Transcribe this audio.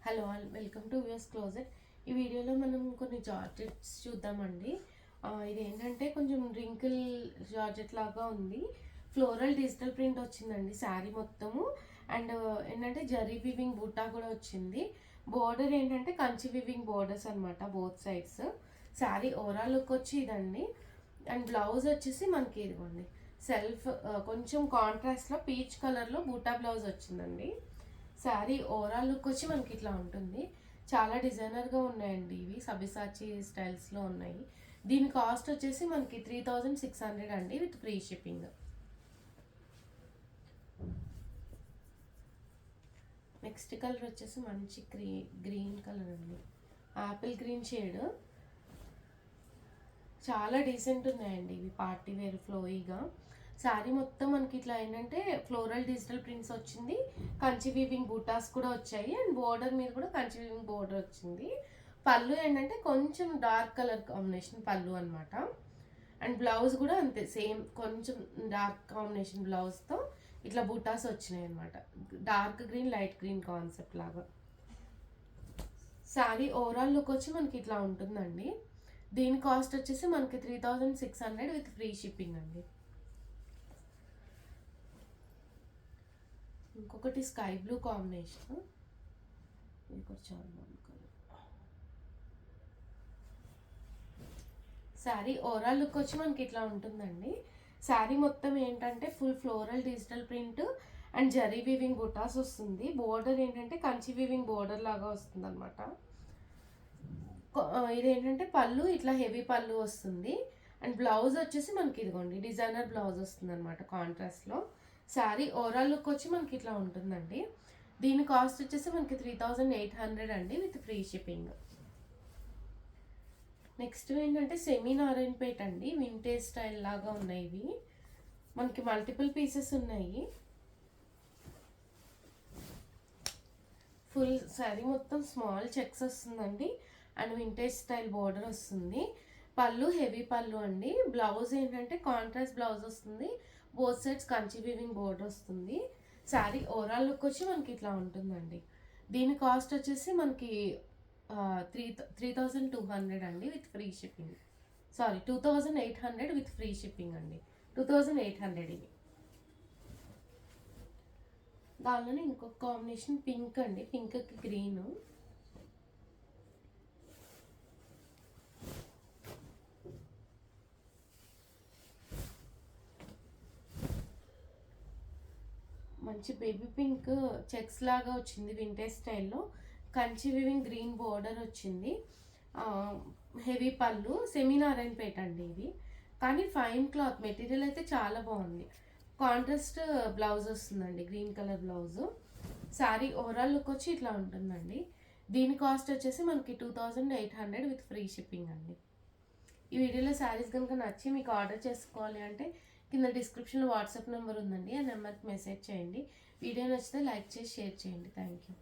Hello all welcome to views closet. ఈ వీడియోలో మనం కొన్ని జార్జెట్స్ చూద్దామండి. ఇది ఏంటంటే కొంచెం రింకిల్ జార్జెట్ లాగా ఉంది. ఫ్లోరల్ డిజిటల్ ప్రింట్ వచ్చిందండి శారీ మొత్తము. అండ్ ఏంటంటే జరీ వివింగ్ బూటా కూడా వచ్చింది. బోర్డర్ ఏంటంటే కంచి వివింగ్ బోర్డర్స్ అనమాట both sides. Sari overall look వచ్చి ఇదండి. అండ్ బ్లౌజ్ వచ్చేసి మనకి ఇదిగోండి సెల్ఫ్ కొంచెం కాంట్రాస్ట్లో పీచ్ కలర్లో బూటా బ్లౌజ్ వచ్చిందండి. శారీ ఓవరాల్ లుక్ వచ్చి మనకి ఇట్లా ఉంటుంది. చాలా డిజైనర్గా ఉన్నాయండి ఇవి, సబిసాచి స్టైల్స్లో ఉన్నాయి. దీని కాస్ట్ వచ్చేసి మనకి 3600 అండి with free shipping. Next colour వచ్చేసి మంచి గ్రీన్ కలర్ అండి, ఆపిల్ గ్రీన్ షేడ్. చాలా డీసెంట్ ఉన్నాయండి ఇవి, పార్టీ వేర్ ఫ్లోయిగా. శారీ మొత్తం మనకి ఇట్లా ఏంటంటే ఫ్లోరల్ డిజిటల్ ప్రింట్స్ వచ్చింది, కంచి వీవింగ్ బూటాస్ కూడా వచ్చాయి. అండ్ బోర్డర్ మీద కూడా కంచి వీవింగ్ బోర్డర్ వచ్చింది. పళ్ళు ఏంటంటే కొంచెం డార్క్ కలర్ కాంబినేషన్ పళ్ళు అనమాట. అండ్ బ్లౌజ్ కూడా అంతే సేమ్, కొంచెం డార్క్ కాంబినేషన్ బ్లౌజ్తో ఇట్లా బూటాస్ వచ్చినాయి అనమాట. Dark green light green concept లాగా. శారీ ఓవరాల్ లుక్ వచ్చి మనకి ఇట్లా ఉంటుందండి. దీని కాస్ట్ వచ్చేసి మనకి 3600 విత్ ఫ్రీ షిప్పింగ్ అండి. ఇంకొకటి స్కై బ్లూ కాంబినేషన్, ఇది కూడా చాలా బాగుంది కలర్. శారీ ఓవరాల్ లుక్ వచ్చి మనకి ఇట్లా ఉంటుందండి. శారీ మొత్తం ఏంటంటే full floral digital print and zari weaving బుటాస్ వస్తుంది. బోర్డర్ ఏంటంటే కంచి వీవింగ్ బోర్డర్ లాగా వస్తుంది అనమాట. ఇదేంటంటే పళ్ళు ఇట్లా హెవీ పళ్ళు వస్తుంది. అండ్ బ్లౌజ్ వచ్చేసి మనకి ఇదిగోండి డిజైనర్ బ్లౌజ్ వస్తుంది అనమాట కాంట్రాస్ట్లో. శారీ ఓవరాల్ లుక్ వచ్చి మనకి ఇట్లా ఉంటుందండి. దీని కాస్ట్ వచ్చేసి మనకి 3800 అండి విత్ ఫ్రీ షిప్పింగ్. నెక్స్ట్ ఏంటంటే సెమీ నారాయణపేట అండి, వింటేజ్ స్టైల్ లాగా ఉన్నాయి ఇవి. మనకి మల్టిపుల్ పీసెస్ ఉన్నాయి. ఫుల్ శారీ మొత్తం స్మాల్ చెక్స్ వస్తుందండి. అండ్ వింటేజ్ స్టైల్ బోర్డర్ వస్తుంది. పళ్ళు హెవీ పళ్ళు అండి. బ్లౌజ్ ఏంటంటే కాంట్రాస్ట్ బ్లౌజ్ వస్తుంది. Both sides Kanchi weaving border వస్తుంది. శారీ ఓవరాల్ లుక్ వచ్చి మనకి ఇట్లా ఉంటుందండి. దీని కాస్ట్ వచ్చేసి మనకి 3200 అండి with free shipping. Sorry 2800 with free shipping అండి. 2800 ఇవి. దానిలోనే ఇంకొక కాంబినేషన్ పింక్ అండి, పింక్కి గ్రీన్. మంచి బేబీ పింక్ చెక్స్ లాగా వచ్చింది వింటేజ్ స్టైల్లో. కంచి వివింగ్ గ్రీన్ బోర్డర్ వచ్చింది. హెవీ పళ్ళు, సెమీ నారాయణపేట అండి ఇవి. కానీ ఫైన్ క్లాత్ మెటీరియల్ అయితే చాలా బాగుంది. కాంట్రాస్ట్ బ్లౌజ్ వస్తుందండి, green colour blouse. Sari overall look వచ్చి ఇట్లా ఉంటుందండి. దీని కాస్ట్ వచ్చేసి మనకి 2800 విత్ ఫ్రీ షిప్పింగ్ అండి. ఈ వీడియోలో శారీస్ కనుక నచ్చి మీకు ఆర్డర్ చేసుకోవాలి అంటే కింద డిస్క్రిప్షన్లో వాట్సాప్ నెంబర్ ఉందండి, ఆ నెంబర్కి మెసేజ్ చేయండి. వీడియో నచ్చితే లైక్ చేసి షేర్ చేయండి. Thank you.